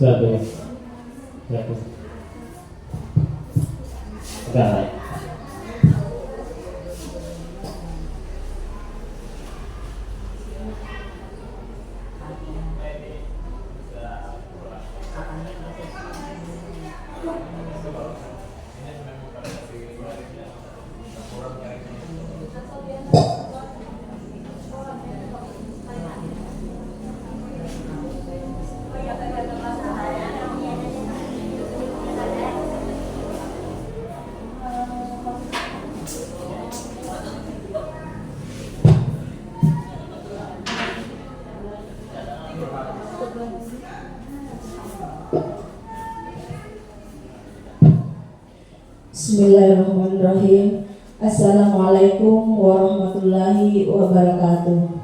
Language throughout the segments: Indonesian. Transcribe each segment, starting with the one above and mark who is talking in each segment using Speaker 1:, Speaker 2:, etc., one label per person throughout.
Speaker 1: Satu, satu. Enggak.
Speaker 2: Bismillahirrahmanirrahim. Assalamualaikum warahmatullahi wabarakatuh.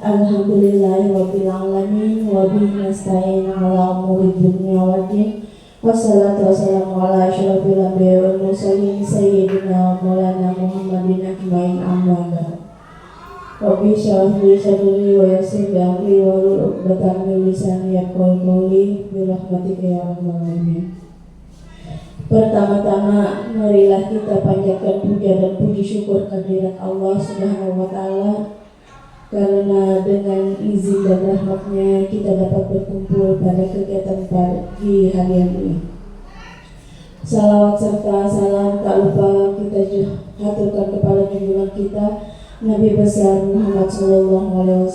Speaker 2: Alhamdulillahirabbil alamin wa bihi nasta'in ala umuri dunya waddin. Wassalatu wassalamu ala asyrofil anbiya'i wal mursalin sayyidina wa maulana Muhammadin ajmain amma ba'd. Rabbi shrah li sadri wa yassir li amri wahlul 'uqdatam min lisani yafqahu qawli bi rahmatika ya arhamar rahimin. Pertama-tama marilah kita panjatkan puja dan puji syukur kehadirat Allah Subhanahu wa taala, karena dengan izin dan rahmatnya kita dapat berkumpul pada kegiatan pagi hari ini. Salawat serta salam tak lupa kita haturkan kepada junjungan kita Nabi besar Muhammad SAW,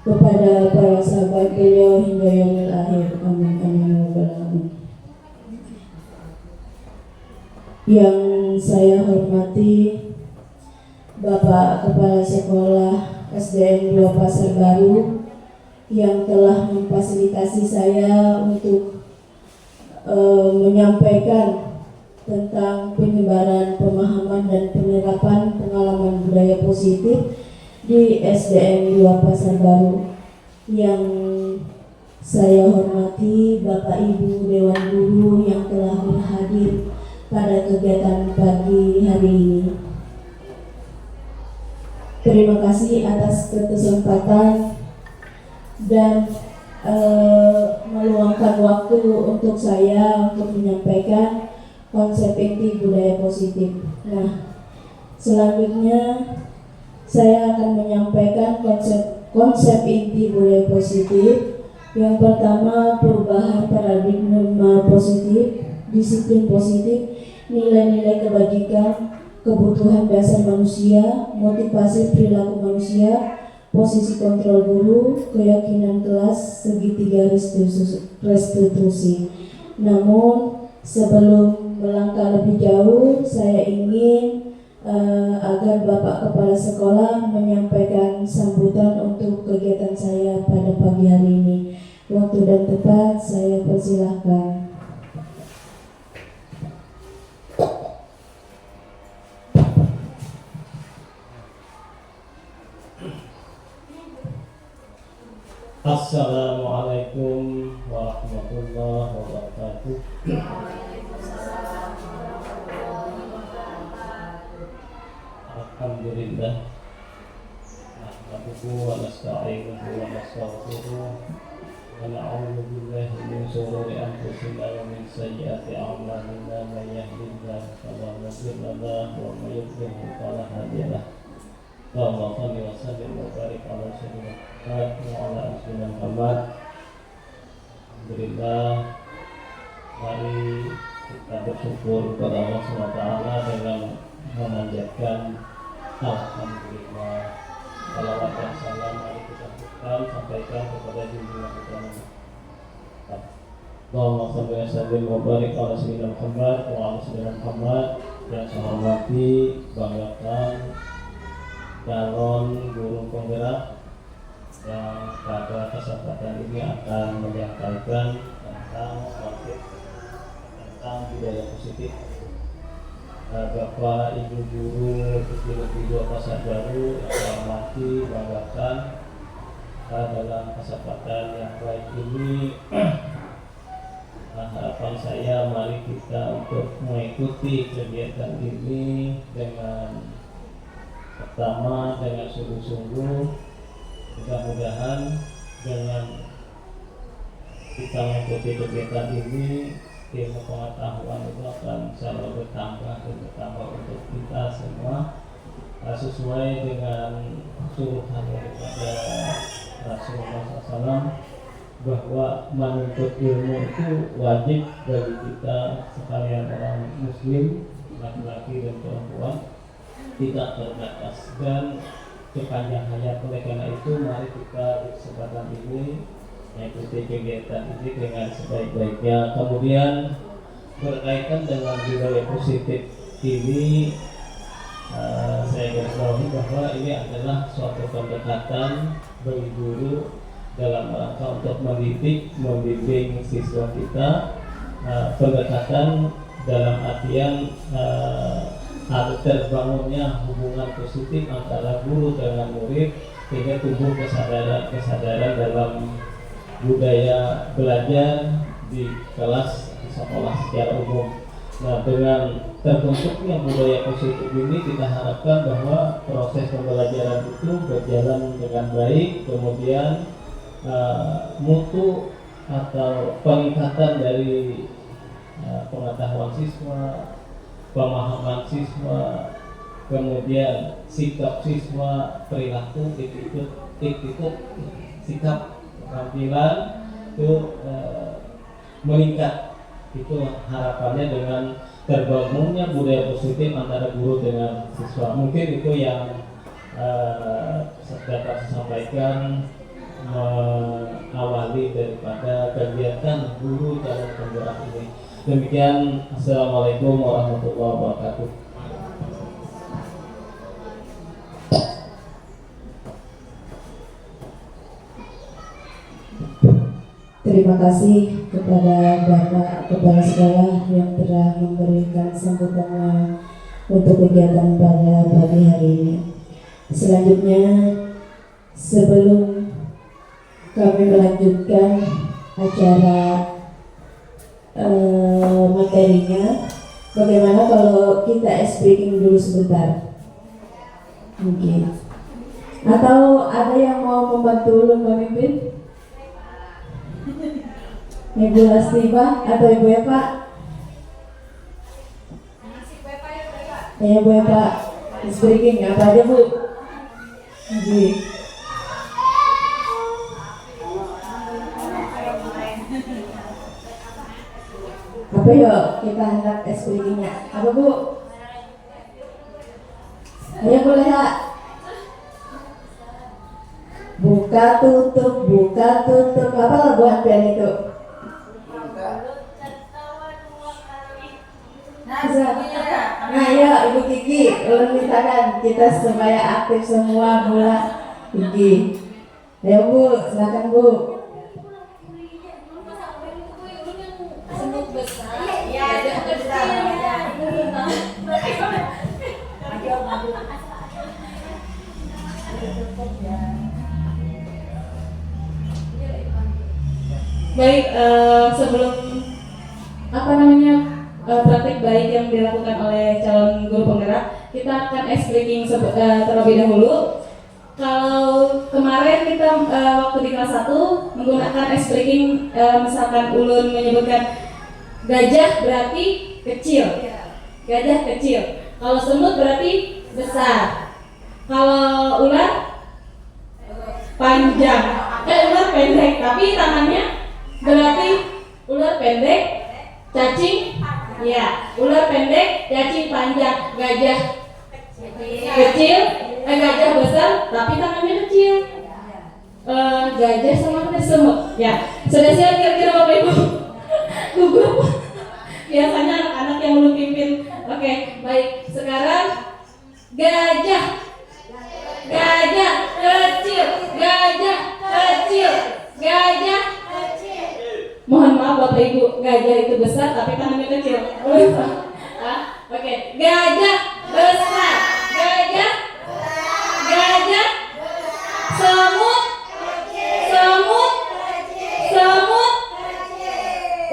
Speaker 2: kepada para sahabat beliau hingga yaumil akhir. Amin amin ya rabbal alamin. Yang saya hormati Bapak Kepala Sekolah SDN 2 Pasar Baru yang telah memfasilitasi saya untuk menyampaikan tentang penyebaran pemahaman dan penerapan pengalaman budaya positif di SDN 2 Pasar Baru. Yang saya hormati Bapak Ibu Dewan Guru yang telah berhadir pada kegiatan pagi hari ini. Terima kasih atas kesempatan dan meluangkan waktu untuk saya untuk menyampaikan konsep inti budaya positif. Nah, selanjutnya saya akan menyampaikan konsep inti budaya positif. Yang pertama, perubahan paradigma positif, disiplin positif, nilai-nilai kebajikan, kebutuhan dasar manusia, motivasi perilaku manusia, posisi kontrol guru, keyakinan kelas, segitiga restitusi. Namun sebelum melangkah lebih jauh, saya ingin agar Bapak Kepala Sekolah menyampaikan sambutan untuk kegiatan saya pada pagi hari ini. Waktu dan tempat saya persilahkan.
Speaker 1: Assalamualaikum warahmatullahi wabarakatuh. Alhamdulillah. Nahmaduhu wa nasta'inuhu wa nastaghfiruh wa na'udzu billahi min shururi anfusina wa min sayyiati a'malina. Man yahdihillahu fala mudilla lahu wa man yudlil fala hadiya lahu. Allahumma shalli wa sallim wa barik ala sayyidina Muhammad wa ala ali Muhammad. Alhamdulillah, mari kita bersyukur kepada Allah SWT dengan memanjatkan alhamdulillah. Salawat dan salam mari kita sampaikan kepada junjungan kita Muhammad. Allahumma shalli wa sallim wa barik ala sayyidina Muhammad wa ala ali Muhammad. Yang saya hormati, banggakan calon guru penggerak yang pada kesempatan ini akan menyampaikan tentang budaya positif. Bapak Ibu Guru SDN 2 Pasar Baru yang saya hormati, banggakan dalam kesempatan yang baik ini. Harapan saya mari kita untuk mengikuti kegiatan ini dengan Pertama, dengan sungguh-sungguh, mudah-mudahan dengan kita mengikuti kegiatan ini, ilmu pengetahuan itu akan selalu bertambah dan bertambah untuk kita semua, sesuai dengan suruhan daripada Rasulullah SAW, bahwa menuntut ilmu itu wajib bagi kita sekalian orang muslim, laki-laki dan perempuan, tidak terbatas dan sepanjang hayat. Oleh karena itu, mari kita di kesempatan ini mengikuti kegiatan ini dengan sebaik-baiknya. Kemudian berkaitan dengan budaya positif ini, saya garisbawahi bahwa ini adalah suatu pendekatan bagi guru dalam rangka untuk mendidik, membimbing siswa kita. Pendekatan dalam artian harus terbangunnya hubungan positif antara guru dengan murid, sehingga tumbuh kesadaran dalam budaya belajar di kelas di sekolah secara umum. Nah, dengan terbentuknya budaya positif ini, kita harapkan bahwa proses pembelajaran itu berjalan dengan baik, kemudian mutu atau peningkatan dari pengetahuan siswa, pemahaman siswa, kemudian sikap siswa, perilaku, attitude, sikap, keterampilan itu meningkat. Itu harapannya dengan terbangunnya budaya positif antara guru dengan siswa. Mungkin itu yang dapat saya sampaikan mengawali daripada kegiatan guru dalam penggerak ini. Demikian, assalamualaikum warahmatullahi wabarakatuh.
Speaker 2: Terima kasih kepada Bapak Kepala Sekolah yang telah memberikan sambutannya untuk kegiatan pada pagi hari ini. Selanjutnya, sebelum kami melanjutkan acara materinya, bagaimana kalau kita speaking dulu sebentar? Mungkin. Atau ada yang mau membantu ulun memimpin? Ibu Lastifa atau Ibu Eva? Ya Bu Eva, speaking apa aja Bu? Jadi apa yuk kita hendak speakingnya? Apa Bu? Ayo boleh Kak. Buka tutup apa lagu ampian itu? Nah ya Ibu Kiki, ulun mintakan kita supaya aktif semua mula Kiki. Ayo Bu, silakan Bu.
Speaker 3: Baik, sebelum praktik baik yang dilakukan oleh calon guru penggerak, kita akan speaking terlebih dahulu. Kalau kemarin kita waktu di kelas 1 menggunakan speaking, misalkan ulun menyebutkan gajah berarti kecil, gajah kecil. Kalau semut berarti besar. Kalau ular panjang, ular pendek, tapi tangannya berarti ular pendek, cacing, ya, ular pendek, cacing panjang, gajah kecil, gajah besar, tapi tangannya kecil. Gajah sama semut, ya. Sudah siap kira-kira Bapak Ibu? Gugup. Biasanya anak-anak yang belum pimpin. Oke, baik. Sekarang gajah kecil, gajah kecil, gajah. Mohon maaf Bapak Ibu, gajah itu besar tapi tangannya kecil. Oke, gajah besar, gajah, semut,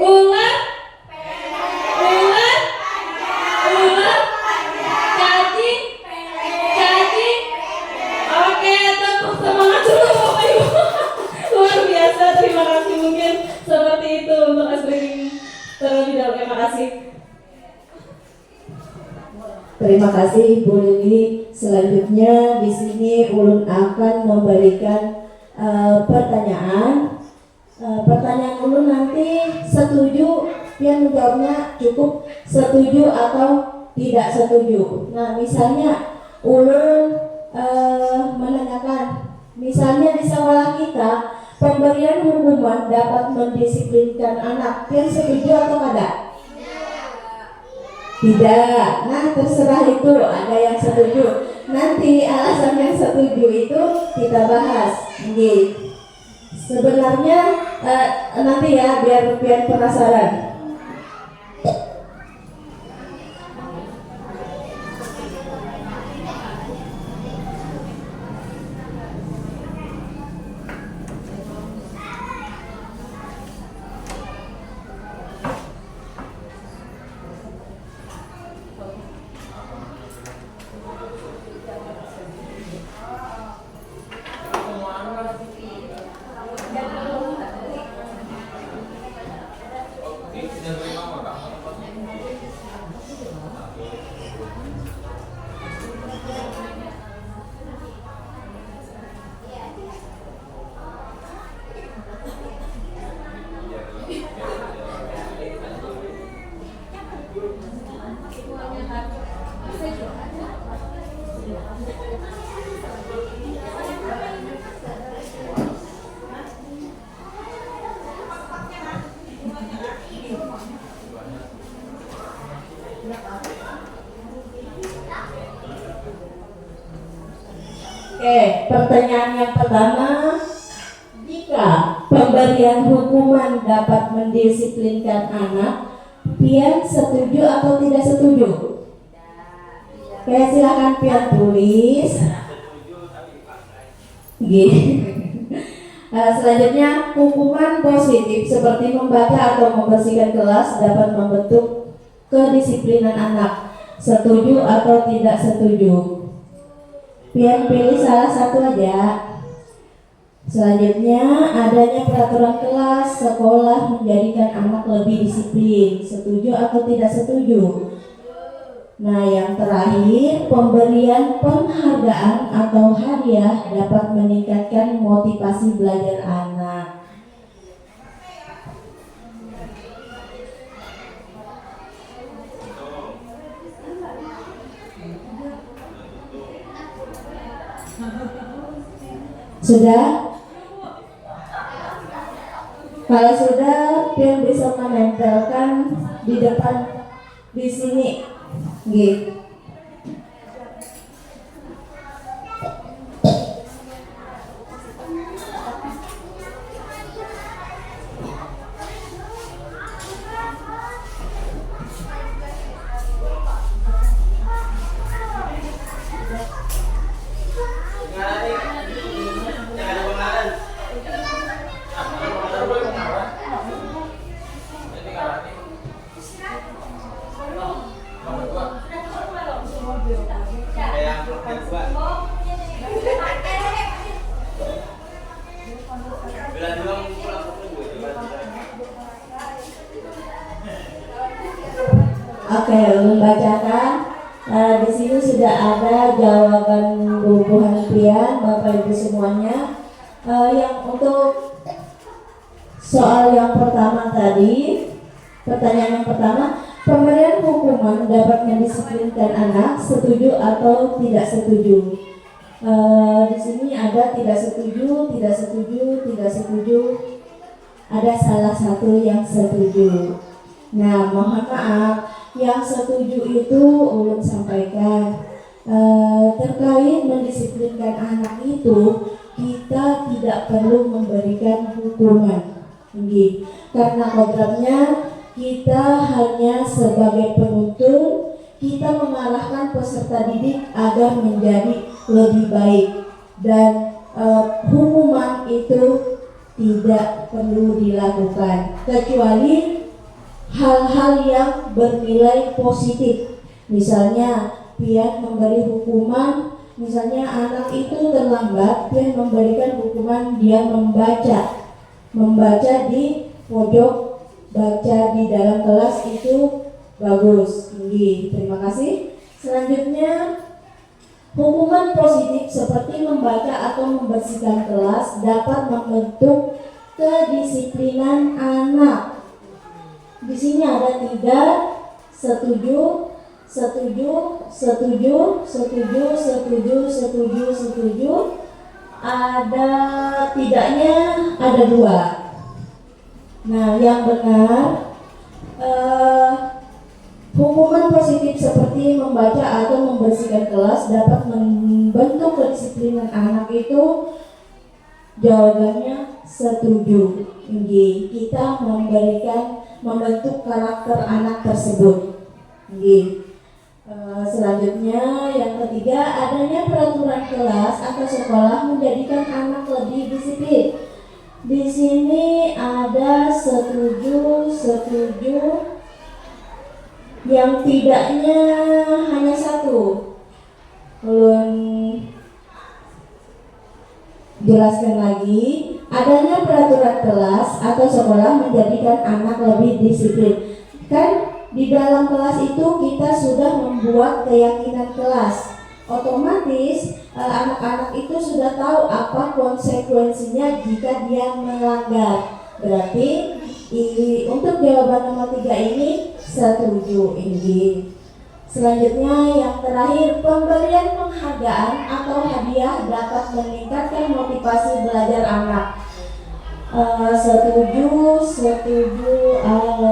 Speaker 3: ular, cacing, semangat juga Bapak Ibu. Luar biasa, terima kasih. Mungkin seperti itu untuk ice breaking terlebih dahulu. Terima kasih.
Speaker 2: Terima kasih Ibu Lili. Selanjutnya di sini Ulun akan memberikan pertanyaan. Pertanyaan Ulun nanti setuju, yang menjawabnya cukup setuju atau tidak setuju. Nah, misalnya Ulun menanyakan, misalnya di sekolah kita pemberian hukuman dapat mendisiplinkan anak, yang setuju atau tidak? Tidak. Nah, terserah itu, ada yang setuju. Nanti alasan yang setuju itu kita bahas. Oke. Sebenarnya nanti ya, biar penasaran. Oke, pertanyaan yang pertama, jika pemberian hukuman dapat mendisiplinkan anak, Pian setuju atau tidak setuju? Oke, silakan Pian tulis. Selanjutnya, hukuman positif seperti membaca atau membersihkan kelas dapat membentuk kedisiplinan anak. Setuju atau tidak setuju? Pian pilih salah satu aja. Selanjutnya, adanya peraturan kelas sekolah menjadikan anak lebih disiplin. Setuju atau tidak setuju? Nah, yang terakhir, pemberian penghargaan atau hadiah dapat meningkatkan motivasi belajar anak. Sudah? Kalau sudah, Pian bisa menempelkan di depan di sini. Gitu. Oke, membacakan. Di sini sudah ada jawaban bubuhan Pian, Bapak Ibu semuanya. Yang untuk soal yang pertama tadi, pertanyaan yang pertama, pemberian hukuman dapat mendisiplinkan anak, setuju atau tidak setuju? Di sini ada tidak setuju, tidak setuju, tidak setuju. Ada salah satu yang setuju. Nah, mohon maaf. Yang setuju itu ulun sampaikan terkait mendisiplinkan anak itu kita tidak perlu memberikan hukuman, karena kodratnya kita hanya sebagai penuntun, kita mengarahkan peserta didik agar menjadi lebih baik, dan hukuman itu tidak perlu dilakukan kecuali hal-hal yang bernilai positif. Misalnya Pian memberi hukuman Misalnya anak itu terlambat, Pian memberikan hukuman dia membaca di pojok, baca di dalam kelas itu bagus, tinggi. Terima kasih. Selanjutnya, hukuman positif seperti membaca atau membersihkan kelas dapat membentuk kedisiplinan anak. Di sini ada 3, setuju, ada tidaknya, ada 2. Nah, yang benar, hukuman positif seperti membaca atau membersihkan kelas dapat membentuk kedisiplinan anak itu jawabannya setuju. Tinggi. Kita membentuk karakter anak tersebut. Tinggi. Selanjutnya yang ketiga, adanya peraturan kelas atau sekolah menjadikan anak lebih disiplin. Di sini ada setuju, yang tidaknya hanya 1. Belum jelaskan lagi, adanya peraturan kelas atau sekolah menjadikan anak lebih disiplin. Kan di dalam kelas itu kita sudah membuat keyakinan kelas. Otomatis anak-anak itu sudah tahu apa konsekuensinya jika dia melanggar. Berarti untuk jawaban nomor 3 ini setuju. Ini. Selanjutnya yang terakhir, pemberian penghargaan atau hadiah dapat meningkatkan motivasi belajar anak. Setuju,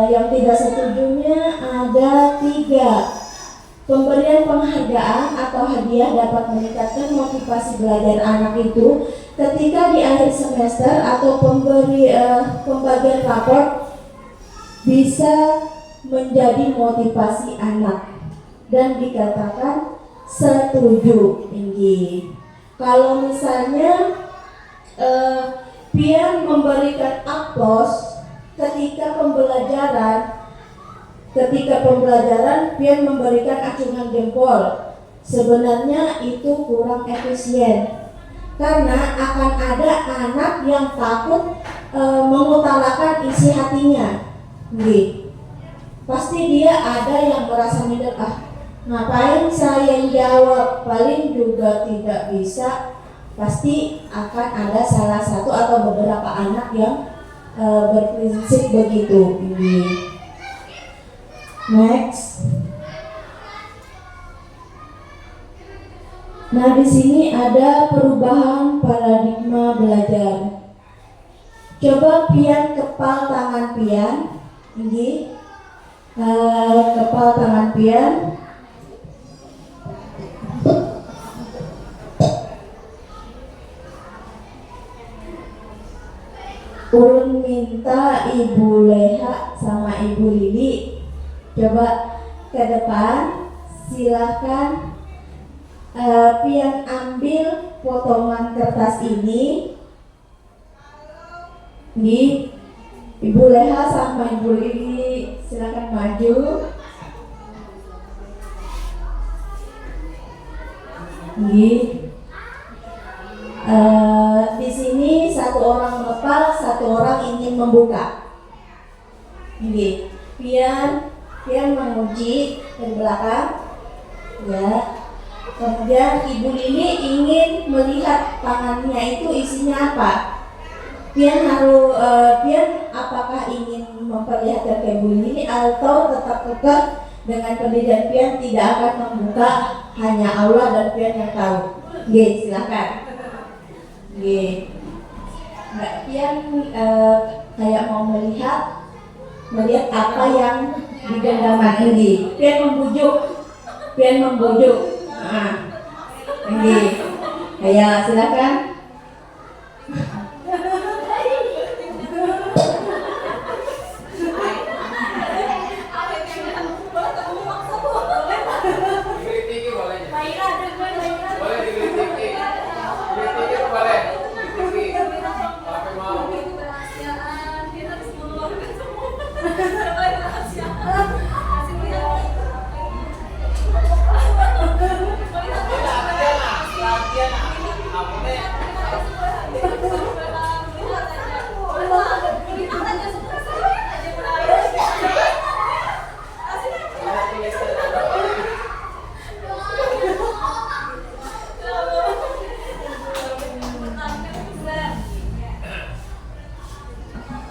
Speaker 2: yang tidak setujunya ada 3. Pemberian penghargaan atau hadiah dapat meningkatkan motivasi belajar anak itu ketika di akhir semester atau pembagian rapor bisa menjadi motivasi anak dan dikatakan setuju. Tinggi. Kalau misalnya Pian memberikan aplaus ketika pembelajaran Pian memberikan acungan jempol, sebenarnya itu kurang efisien karena akan ada anak yang takut mengutarakan isi hatinya. Pasti dia ada yang merasa minder, ngapain saya jawab, paling juga tidak bisa. Pasti akan ada salah satu atau beberapa anak yang berprinsip begitu. Next. Nah, di sini ada perubahan paradigma belajar. Coba Pian kepal tangan Pian. Ini kepal tangan Pian. Ulun minta Ibu Leha sama Ibu Lili coba ke depan, silahkan Pian ambil potongan kertas ini. Ibu Leha sama Ibu Lili silahkan maju. Di sini satu orang ngepal, satu orang ingin membuka. Pian menguji dari belakang, ya. Kemudian Ibu Lili ingin melihat tangannya itu isinya apa. Pian apakah ingin memperlihatkan ke Ibu Lili atau tetap kekeh dengan pendirian Pian tidak akan membuka, hanya Allah dan Pian yang tahu. Silakan. Mbak Pian kayak mau melihat apa yang di genggaman ini. Pian membujuk. Kayak silakan.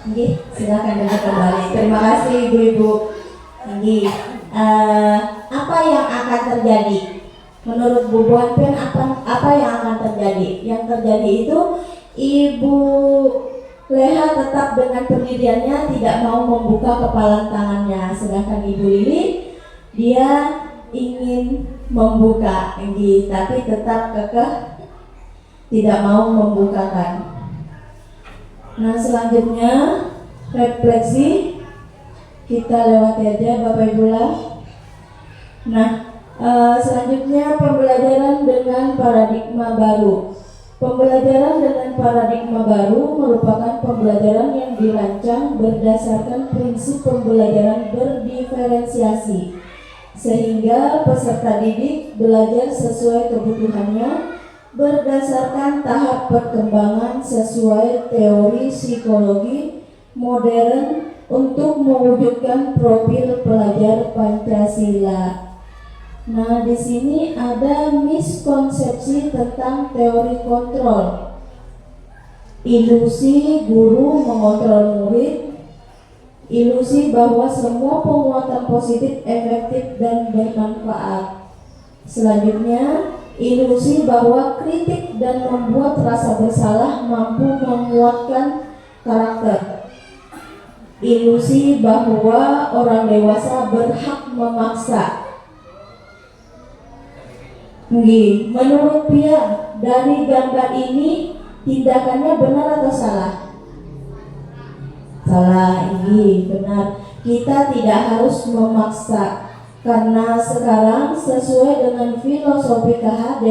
Speaker 2: Nggih, silakan duduk kembali. Terima kasih Ibu-ibu. Nggih, apa yang akan terjadi? Menurut Bu Bonpen apa yang akan terjadi? Yang terjadi itu Ibu Leha tetap dengan pendiriannya tidak mau membuka kepalan tangannya, sedangkan Ibu Lili dia ingin membuka, tapi tetap kekeh tidak mau membukakan. Nah, selanjutnya refleksi kita lewati aja Bapak Ibu lah. Nah, selanjutnya pembelajaran dengan paradigma baru. Pembelajaran dengan paradigma baru merupakan pembelajaran yang dirancang berdasarkan prinsip pembelajaran berdiferensiasi, sehingga peserta didik belajar sesuai kebutuhannya berdasarkan tahap perkembangan sesuai teori psikologi modern untuk mewujudkan profil pelajar Pancasila. Nah, di sini ada miskonsepsi tentang teori kontrol. Ilusi guru mengontrol murid, ilusi bahwa semua penguatan positif efektif dan bermanfaat. Selanjutnya, ilusi bahwa kritik dan membuat rasa bersalah mampu menguatkan karakter. Ilusi bahwa orang dewasa berhak memaksa. Menurut Pia, dari gambar ini tindakannya benar atau salah? Salah, ini benar. Kita tidak harus memaksa, karena sekarang sesuai dengan filosofi KHD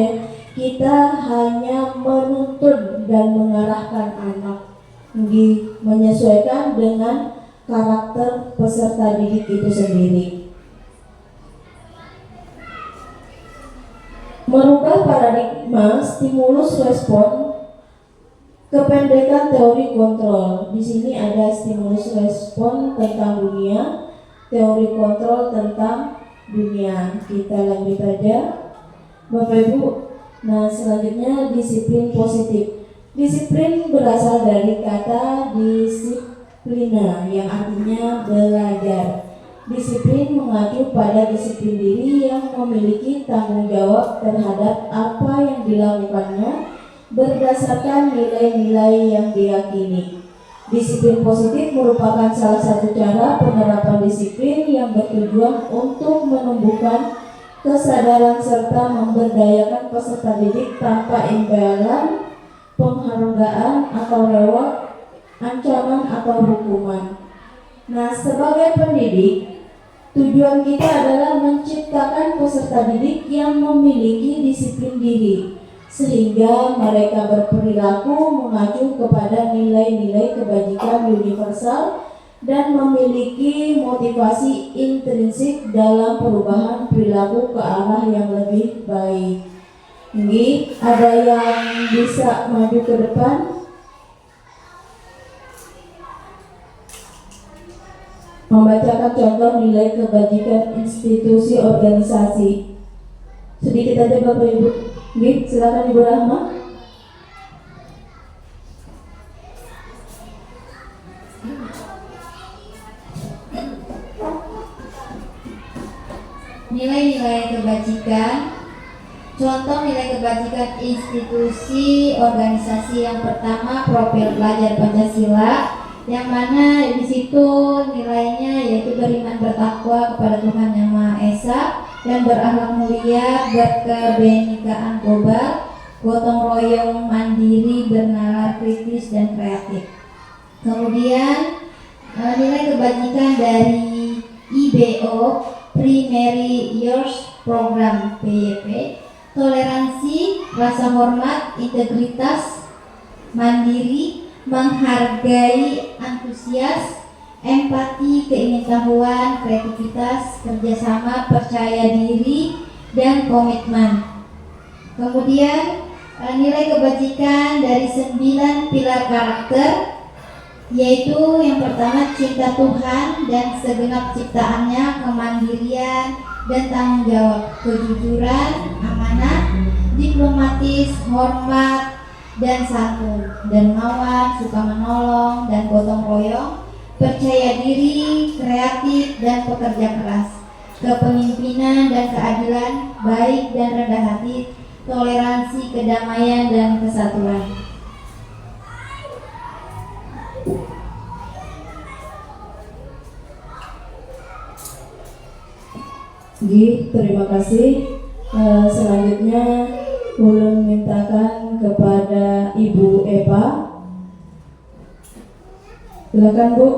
Speaker 2: kita hanya menuntun dan mengarahkan anak, menyesuaikan dengan karakter peserta didik itu sendiri. Merubah paradigma stimulus respon, kependekan teori kontrol. Di sini ada stimulus respon tentang dunia, teori kontrol tentang dunia. Kita lanjut aja Bapak Ibu. Nah, selanjutnya disiplin positif. Disiplin berasal dari kata disiplina yang artinya belajar. Disiplin mengacu pada disiplin diri yang memiliki tanggung jawab terhadap apa yang dilakukannya berdasarkan nilai-nilai yang diyakini. Disiplin positif merupakan salah satu cara penerapan disiplin yang bertujuan untuk menumbuhkan kesadaran serta memberdayakan peserta didik tanpa imbalan, penghargaan atau reward, ancaman atau hukuman. Nah, sebagai pendidik, tujuan kita adalah menciptakan peserta didik yang memiliki disiplin diri, sehingga mereka berperilaku mengacu kepada nilai-nilai kebajikan universal dan memiliki motivasi intrinsik dalam perubahan perilaku ke arah yang lebih baik. Ini ada yang bisa maju ke depan? Membacakan contoh nilai kebajikan institusi organisasi. Sedikit aja Bapak Ibu. Silakan Ibu Rahma.
Speaker 4: Nilai-nilai kebajikan. Contoh nilai kebajikan institusi organisasi. Yang pertama, profil pelajar Pancasila, yang mana di situ nilainya yaitu beriman bertakwa kepada Tuhan Yang Maha Esa dan berakhlak mulia, berkebenekaan global, gotong royong, mandiri, bernalar kritis dan kreatif. Kemudian nilai kebajikan dari IBO, Primary Years Program PYP, toleransi, rasa hormat, integritas, mandiri, menghargai, antusias, empati, keingintahuan, kreativitas, kerjasama, percaya diri, dan komitmen. Kemudian nilai kebajikan dari 9 pilar karakter, yaitu yang pertama cinta Tuhan dan segenap ciptaannya, kemandirian dan tanggung jawab, kejujuran, amanah, diplomatis, hormat, dan santun, dermawan, suka menolong, dan gotong royong, percaya diri, kreatif, dan pekerja keras, kepemimpinan dan keadilan, baik dan rendah hati, toleransi, kedamaian, dan kesatuan.
Speaker 2: Terima kasih. Selanjutnya ulun mintakan kepada Ibu Eva. Silakan Bu.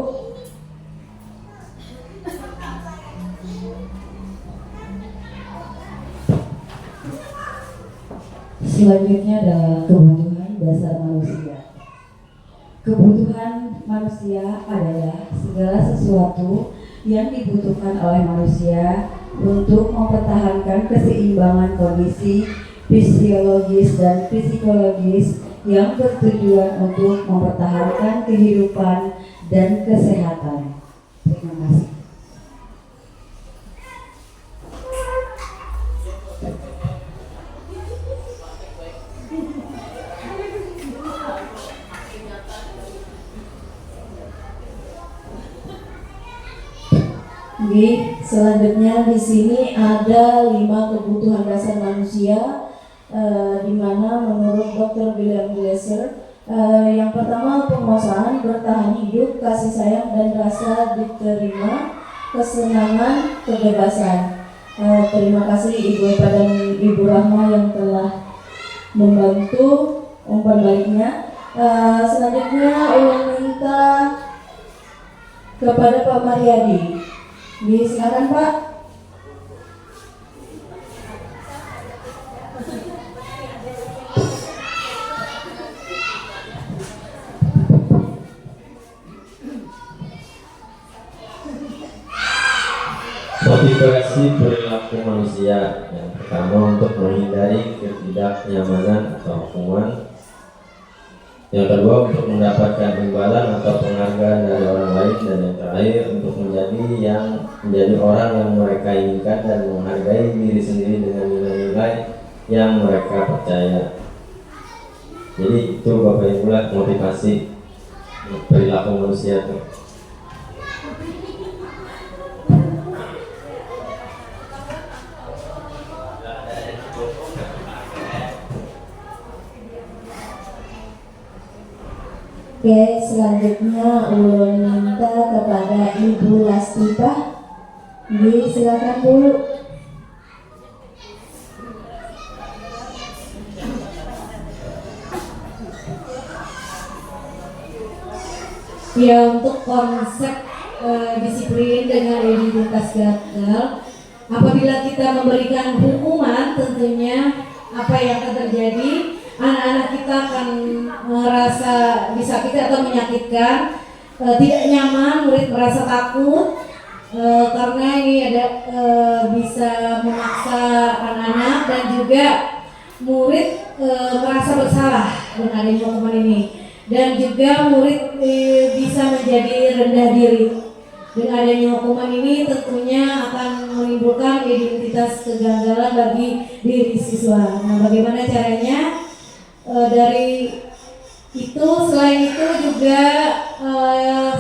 Speaker 5: Selanjutnya adalah kebutuhan dasar manusia. Kebutuhan manusia adalah segala sesuatu yang dibutuhkan oleh manusia untuk mempertahankan keseimbangan kondisi fisiologis dan psikologis yang bertujuan untuk mempertahankan kehidupan dan kesehatan. Terima kasih.
Speaker 2: Selanjutnya di sini ada 5 kebutuhan dasar manusia, di mana menurut Dr. William Glasser, yang pertama penguasaan, bertahan hidup, kasih sayang dan rasa diterima, kesenangan, kebebasan. Terima kasih Ibu Eva dan Ibu Rahma yang telah membantu umpan baliknya. Selanjutnya ulun minta kepada Pak Mariadi. Silakan Pak.
Speaker 6: Modifikasi perilaku manusia. Yang pertama, untuk menghindari ketidaknyamanan atau hukuman. Yang kedua, untuk mendapatkan imbalan atau penghargaan dari orang lain. Dan yang terakhir, untuk menjadi orang yang mereka inginkan dan menghargai diri sendiri dengan nilai-nilai yang mereka percaya. Jadi itu Bapak Ibu lah motivasi perilaku manusia itu.
Speaker 2: Oke, selanjutnya ulun minta kepada Ibu Lastifah. Silakan Bu.
Speaker 7: Ya, untuk konsep disiplin dengan identitas gagal, apabila kita memberikan hukuman, tentunya apa yang akan terjadi, anak-anak kita akan merasa disakiti atau menyakitkan, tidak nyaman, murid merasa takut, karena ini ada bisa memaksa anak-anak dan juga murid merasa bersalah dengan adanya hukuman ini, dan juga murid bisa menjadi rendah diri. Dengan adanya hukuman ini tentunya akan menimbulkan identitas kegagalan bagi diri siswa. Nah, bagaimana caranya? Dari itu, selain itu juga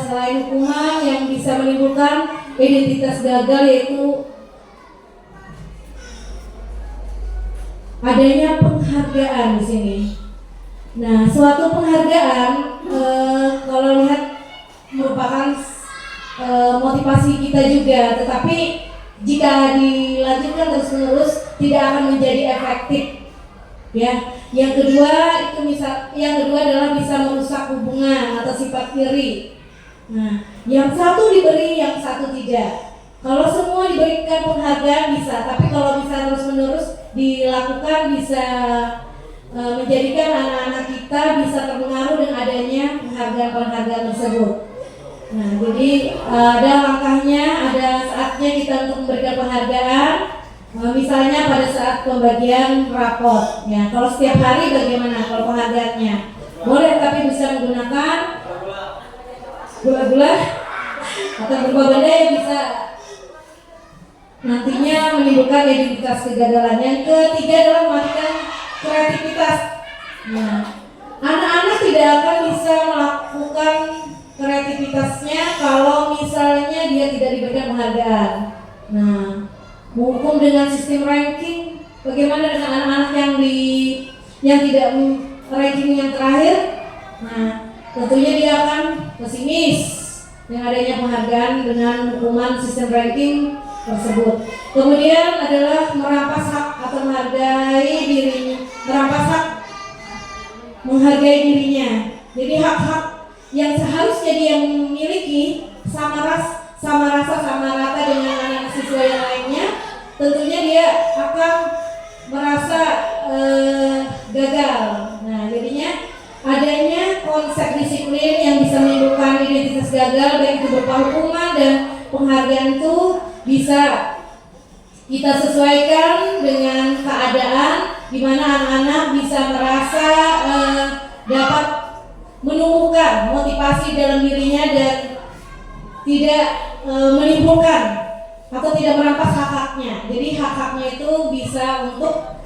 Speaker 7: selain hukuman yang bisa menimbulkan identitas gagal, yaitu adanya penghargaan di sini. Nah, suatu penghargaan kalau lihat merupakan motivasi kita juga, tetapi jika dilanjutkan terus-menerus tidak akan menjadi efektif. Ya, yang kedua adalah bisa merusak hubungan atau sifat iri. Nah, yang satu diberi, yang satu tidak. Kalau semua diberikan penghargaan bisa, tapi kalau bisa terus-menerus dilakukan bisa menjadikan anak-anak kita bisa terpengaruh dengan adanya penghargaan-penghargaan tersebut. Nah, jadi ada langkahnya, ada saatnya kita untuk memberikan penghargaan. Misalnya pada saat pembagian raport, ya. Kalau setiap hari bagaimana kalau penghargaannya? Boleh, tapi bisa menggunakan gula-gula atau berupa benda yang bisa nantinya menimbulkan identitas kegagalan. Yang ketiga adalah mematikan kreativitas. Nah, Anak-anak tidak akan bisa melakukan kreativitasnya kalau misalnya dia tidak diberikan penghargaan. Nah, hukum dengan sistem ranking, bagaimana dengan anak-anak yang tidak ranking yang terakhir? Nah, tentunya dia akan pesimis dengan adanya penghargaan dengan hukuman sistem ranking tersebut. Kemudian adalah merampas hak atau menghargai dirinya. Jadi hak-hak yang seharusnya dia memiliki sama rata dengan anak siswa yang lainnya, tentunya dia akan merasa gagal. Nah, jadinya adanya konsep disiplin yang bisa menimbulkan identitas gagal, baik itu berupa hukuman dan penghargaan, itu bisa kita sesuaikan dengan keadaan di mana anak-anak bisa merasa dapat menumbuhkan motivasi dalam dirinya dan tidak menimbulkan atau tidak merampas hak-haknya. Jadi hak-haknya itu bisa untuk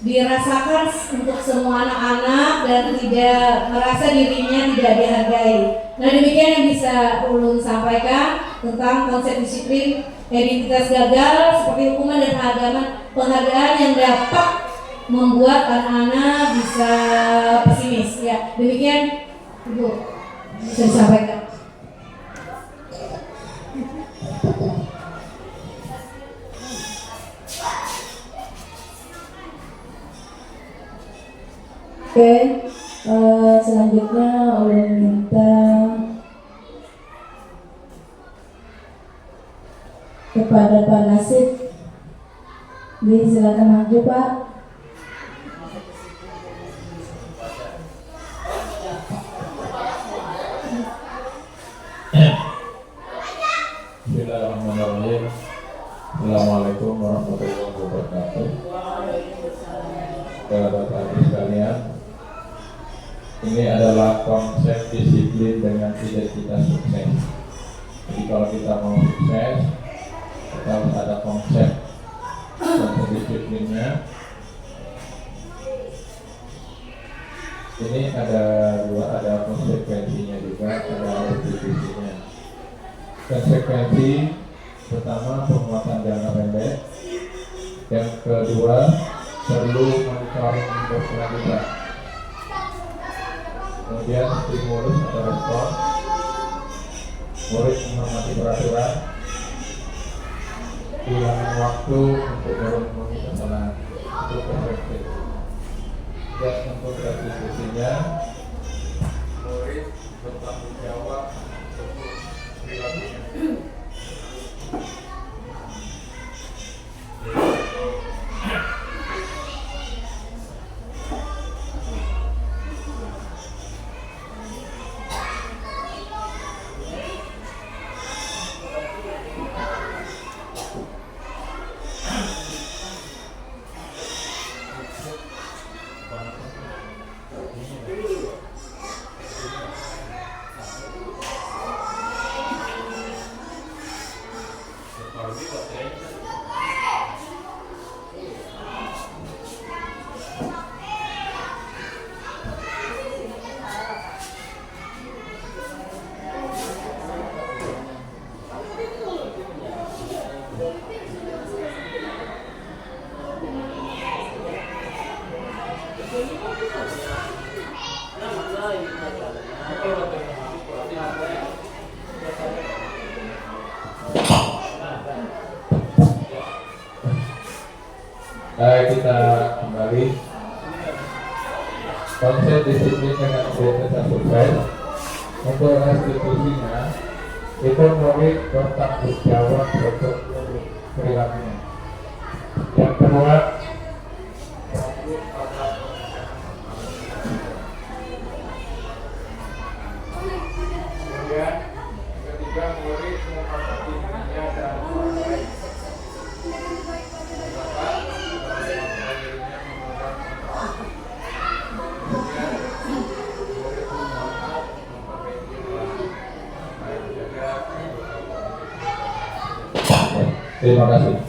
Speaker 7: dirasakan untuk semua anak-anak dan tidak merasa dirinya tidak dihargai. Nah, demikian yang bisa Ulun sampaikan tentang konsep disiplin identitas gagal seperti hukuman dan penghargaan yang dapat membuat anak-anak bisa pesimis. Ya, demikian Ibu bisa disampaikan.
Speaker 2: Oke, selanjutnya ulun minta kepada Pak Nasib, silakan maju Pak.
Speaker 8: Bismillahirrahmanirrahim. Assalamualaikum warahmatullahi wabarakatuh. Saudara-saudari sekalian, ini adalah konsep disiplin dengan identitas sukses. Jadi kalau kita mau sukses, kita harus ada konsep disiplinnya. Ini ada konsekuensinya juga, ada restitusinya. Konsekuensi pertama penguatan jangka pendek, yang kedua perlu monitoring berkelanjutan, kemudian stimulus atau respon, murid menghormati peraturan, bilangan waktu untuk memenuhi kesalahan, itu perspektif. Dan untuk restitusinya, murid bertanggung jawab untuk perilakunya. Kita kembali konsep disiplin dengan identitas sukses. Untuk restitusinya, itu murid bertanggung jawab untuk perilakunya. Yang kedua, kemudian ketiga, murid menghormati dirinya dan orang lain. Terima kasih.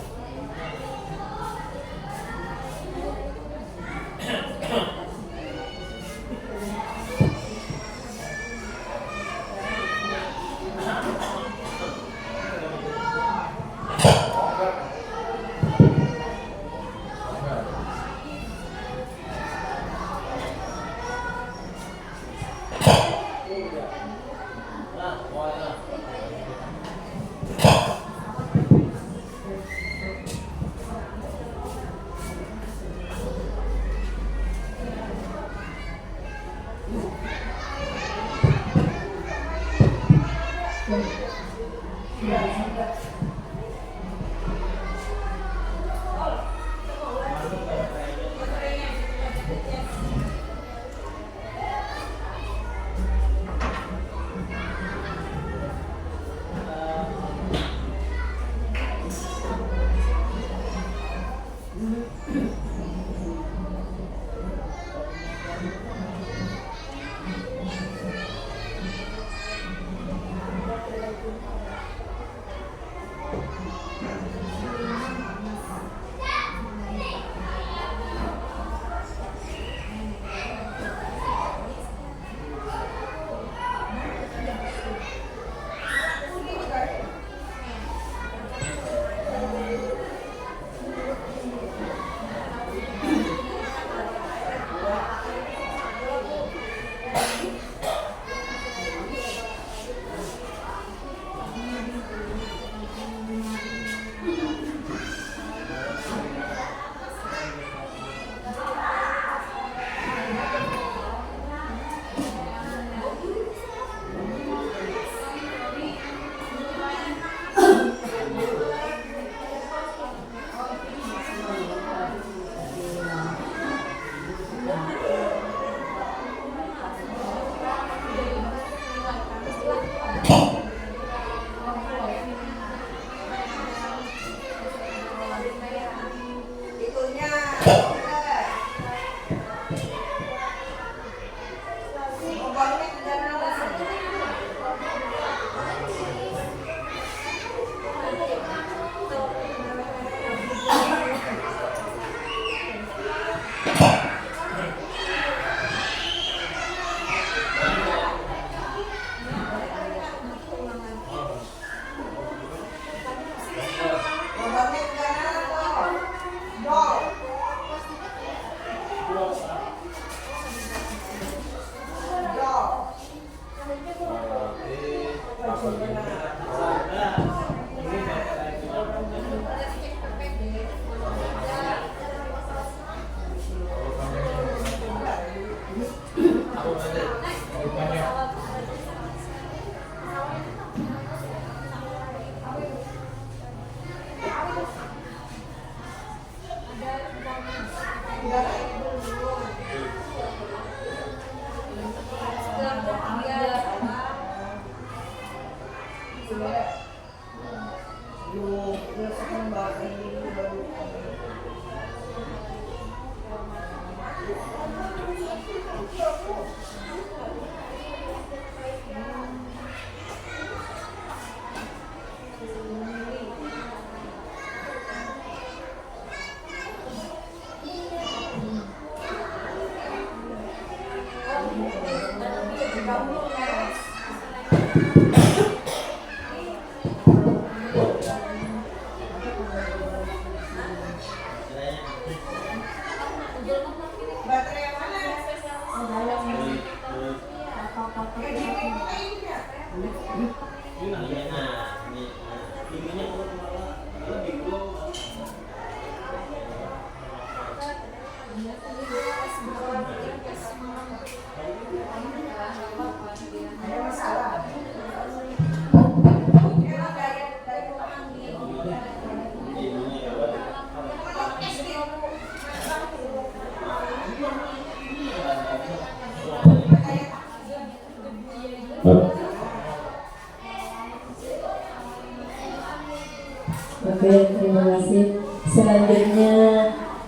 Speaker 2: Oke, terima kasih. Selanjutnya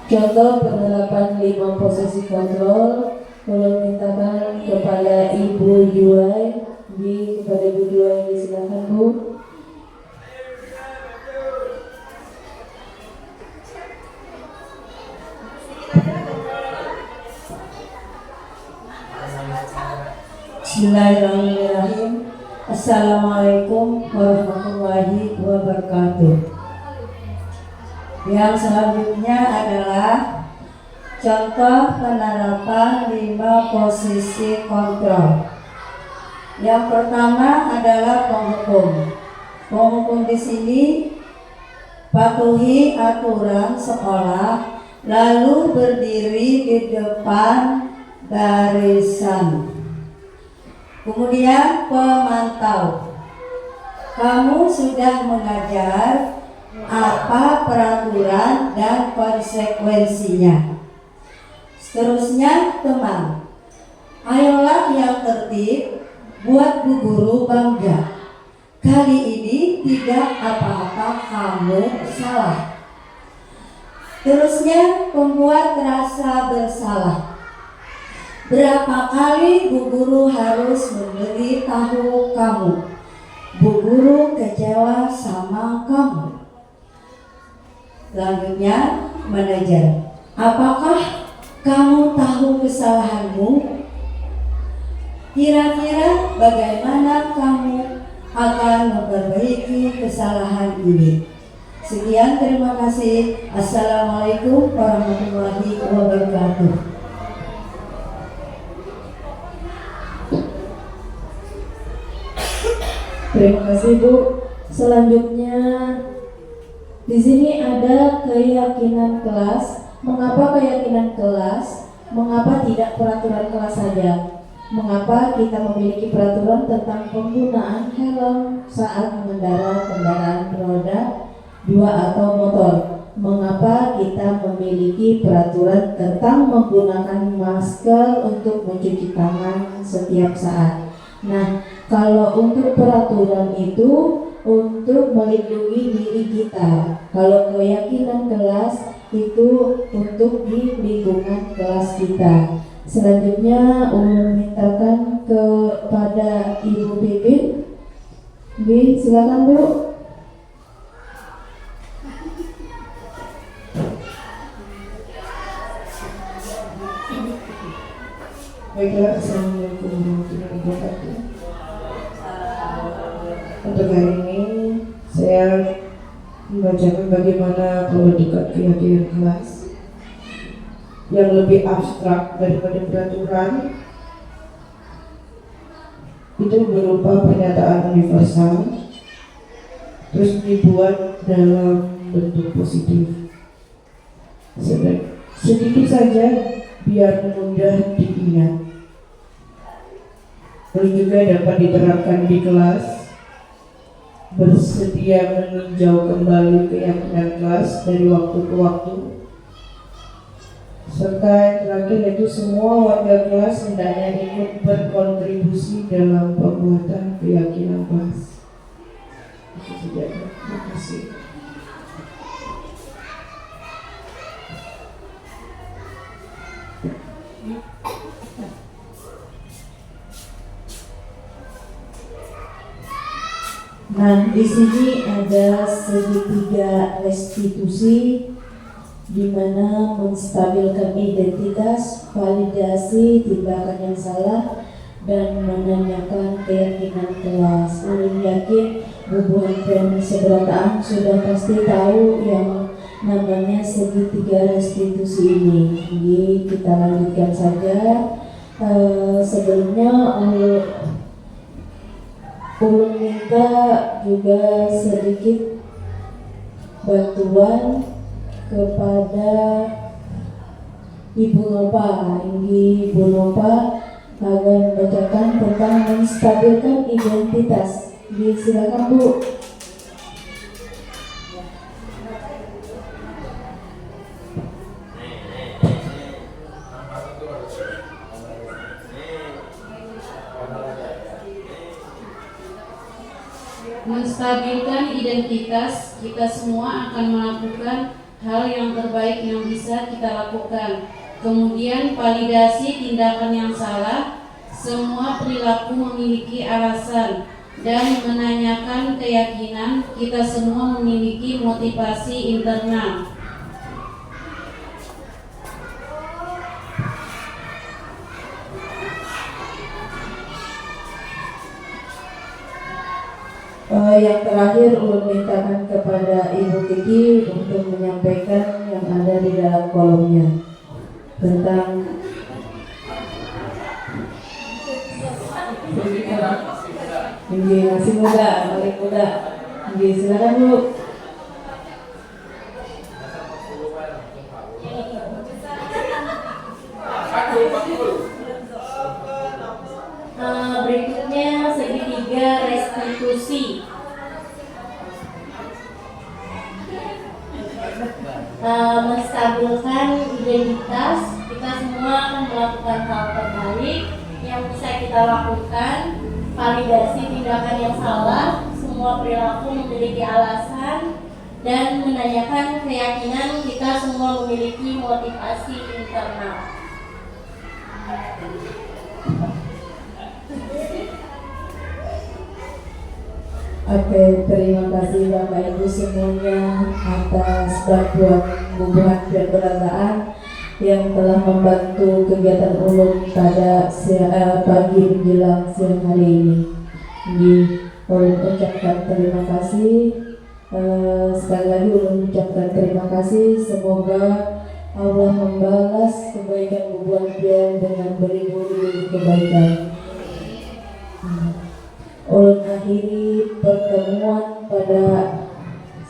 Speaker 2: contoh penerapan 5 posisi kontrol. Tolong mintakan kepada Ibu Juwai. Kepada Ibu Juwai silakan Bu. Bismillahirrahmanirrahim. Assalamualaikum warahmatullahi wabarakatuh. Yang selanjutnya adalah contoh penerapan 5 posisi kontrol. Yang pertama adalah penghukum. Penghukum di sini patuhi aturan sekolah, lalu berdiri di depan barisan. Kemudian pemantau.
Speaker 9: kamu sudah mengajar apa peraturan dan konsekuensinya. Seterusnya, teman, ayolah yang tertib, buat Bu Guru bangga. Kali ini tidak apa-apa kamu salah. Terusnya, pembuat rasa bersalah. Berapa kali Bu Guru harus memberi tahu kamu? Bu Guru kecewa sama kamu. Selanjutnya, manajer. Apakah kamu tahu kesalahanmu? Kira-kira bagaimana kamu akan memperbaiki kesalahan ini? Sekian, terima kasih. Assalamualaikum warahmatullahi wabarakatuh.
Speaker 2: Terima kasih Bu. Selanjutnya di sini ada keyakinan kelas. Mengapa keyakinan kelas? Mengapa tidak peraturan kelas saja? Mengapa kita memiliki peraturan tentang penggunaan helm saat mengendarai kendaraan roda 2 atau motor? Mengapa kita memiliki peraturan tentang menggunakan masker untuk mencuci tangan setiap saat? Nah, kalau untuk peraturan itu untuk melindungi diri kita. Kalau keyakinan kelas itu untuk di lingkungan kelas kita. Selanjutnya memintakan kepada Ibu Pipit. Silakan Bu.
Speaker 10: Baiklah, assalamualaikum warahmatullahi wabarakatuh. Untuk hari ini saya membacakan bagaimana pembentukan keyakinan kelas yang lebih abstrak daripada peraturan. Itu berupa pernyataan universal, terus dibuat dalam bentuk positif. Sedikit saja biar mudah diingat. Lalu juga dapat diterapkan di kelas. Bersedia meninjau kembali keyakinan kelas dari waktu ke waktu. Serta yang terakhir yaitu semua warga kelas hendaknya ikut berkontribusi dalam pembuatan keyakinan kelas. Itu saja. Terima kasih.
Speaker 2: Nah, di sini ada segitiga restitusi di mana menstabilkan identitas, validasi tindakan yang salah, dan menanyakan keyakinan kelas. Ulun yakin hubungan dan seberataan sudah pasti tahu yang namanya segitiga restitusi ini. Jadi kita lanjutkan saja. Sebelumnya ulun minta juga sedikit bantuan kepada Ibu Nova. Ibu Nova akan membacakan tentang menstabilkan identitas. Silakan Bu.
Speaker 11: Menstabilkan identitas, kita semua akan melakukan hal yang terbaik yang bisa kita lakukan. Kemudian validasi tindakan yang salah. Semua perilaku memiliki alasan dan menanyakan keyakinan. Kita semua memiliki motivasi internal.
Speaker 2: Yang terakhir ulun mintakan kepada Ibu Kiki untuk menyampaikan yang ada di dalam kolomnya tentang ini masih muda, paling muda. Silakan Bu.
Speaker 11: Berikutnya segitiga restitusi.
Speaker 12: hal terbaik yang bisa kita lakukan, validasi tindakan yang salah, semua perilaku memiliki alasan, dan menanyakan keyakinan kita semua memiliki motivasi internal.
Speaker 2: Oke, terima kasih Bapak Ibu semuanya atas bantuan bubuhan keberadaan yang telah membantu kegiatan ulun pada pagi menjelang siang hari ini. Jadi, ulun ucapkan terima kasih. Sekali lagi ulun ucapkan terima kasih. Semoga Allah membalas kebaikan bubuhan dia dengan beribu-ribu kebaikan. Ulun akhiri pertemuan pada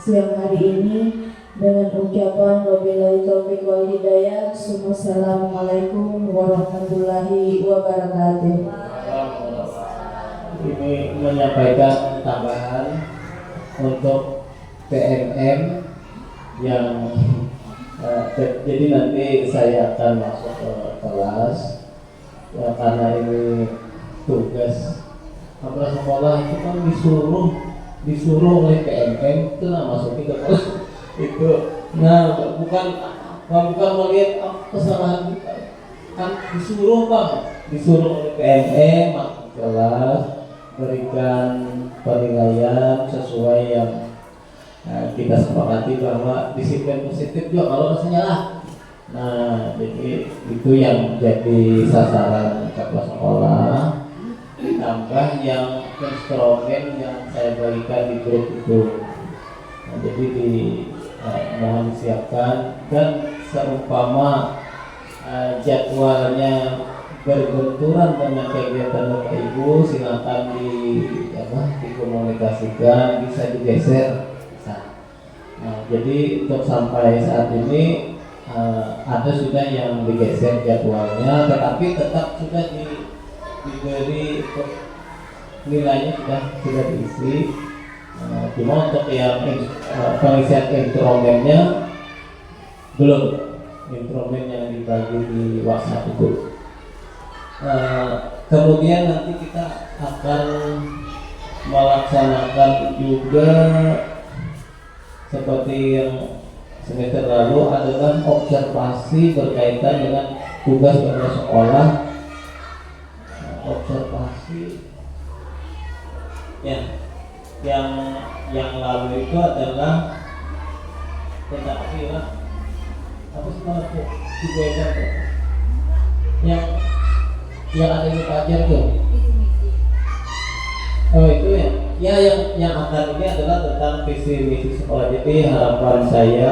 Speaker 2: siang hari ini dengan ucapan wabillahi taufiq wal hidayah. Assalamualaikum warahmatullahi wabarakatuh.
Speaker 1: Ini menyampaikan tambahan untuk PMM yang jadi nanti saya akan masuk ke kelas ya, karena ini tugas kepala sekolah itu kan disuruh oleh PMM itu masukin ke kelas itu. Nah bukan melihat kesalahan kita, kan disuruh oleh PMM masuk kelas, berikan penilaian sesuai yang kita sepakati bahwa disiplin positif juga kalau rasanya lah. Nah jadi itu yang jadi sasaran kepala sekolah, ditambah yang instrumen yang saya berikan di grup itu. Nah, jadi mohon disiapkan, dan seumpama jadwalnya berbenturan dengan kegiatan Bapak Ibu, silakan dikomunikasikan, bisa digeser. Nah, jadi untuk sampai saat ini ada sudah yang digeser jadwalnya, tetapi tetap sudah diberi nilainya sudah diisi. Cuma untuk yang pengisian instrumennya belum, instrumen yang dibagi di WhatsApp itu. Kemudian nanti kita akan melaksanakan juga seperti yang semester lalu adalah observasi berkaitan dengan tugas kepala sekolah. Observasi ya, yang lalu itu adalah tentang apa sih malah dibedakan tuh yang ada di pelajar tuh. Oh itu ya yang akan ini adalah tentang visi misi sekolah. Jadi harapan saya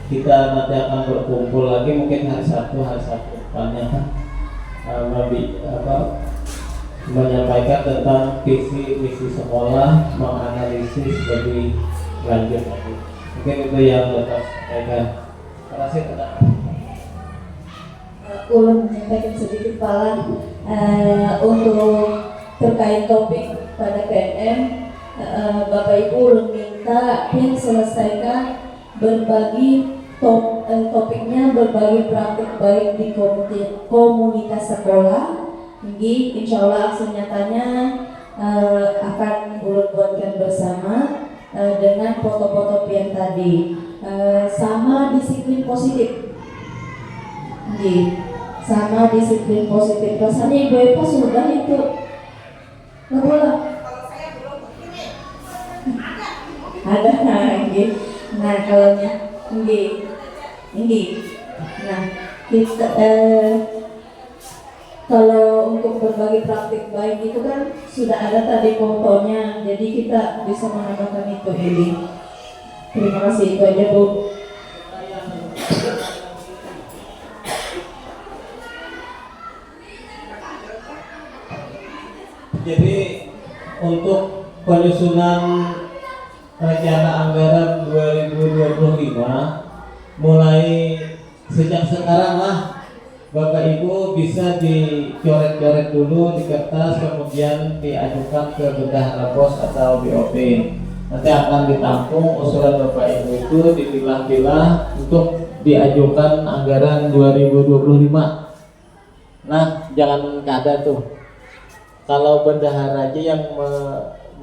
Speaker 1: kita nanti akan berkumpul lagi mungkin hari Sabtu depannya kan, menyampaikan tentang visi misi sekolah, menganalisis lebih lanjut lagi. Mungkin itu yang dapat sampaikan. Terima kasih.
Speaker 2: Ulun menyampaikan sedikit pala untuk terkait topik pada PNM. Bapak Ibu ulun minta yang selesaikan berbagi topiknya, berbagi praktik baik di komunitas sekolah. Jadi insya Allah aksi nyatanya akan ulun buatkan bersama dengan foto-foto pian tadi, sama disiplin positif. Jadi sama disiplin positif. Rasanya Ibu Eva sudah itu. Boleh. Ada nah kalau ini. Nah kita kalau untuk berbagi praktik baik itu kan sudah ada tadi fotonya, jadi kita bisa menambahkan itu ini. Terima kasih, itu aja Bu.
Speaker 1: Jadi untuk penyusunan rencana anggaran 2025 mulai sejak sekarang lah Bapak Ibu bisa dicoret-coret dulu di kertas, kemudian diajukan ke bedah pos atau BOP. Nanti akan ditampung usulan Bapak Ibu itu, dipilah-pilah untuk diajukan anggaran 2025. Nah, jangan ada tuh. Kalau bendahara aja yang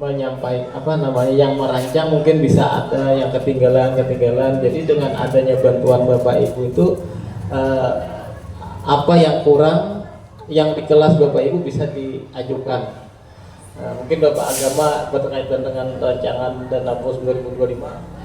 Speaker 1: menyampaikan yang merancang mungkin bisa ada yang ketinggalan. Jadi dengan adanya bantuan Bapak Ibu itu apa yang kurang yang di kelas Bapak Ibu bisa diajukan. Mungkin Bapak Agama berkaitan dengan rancangan dana pos 2025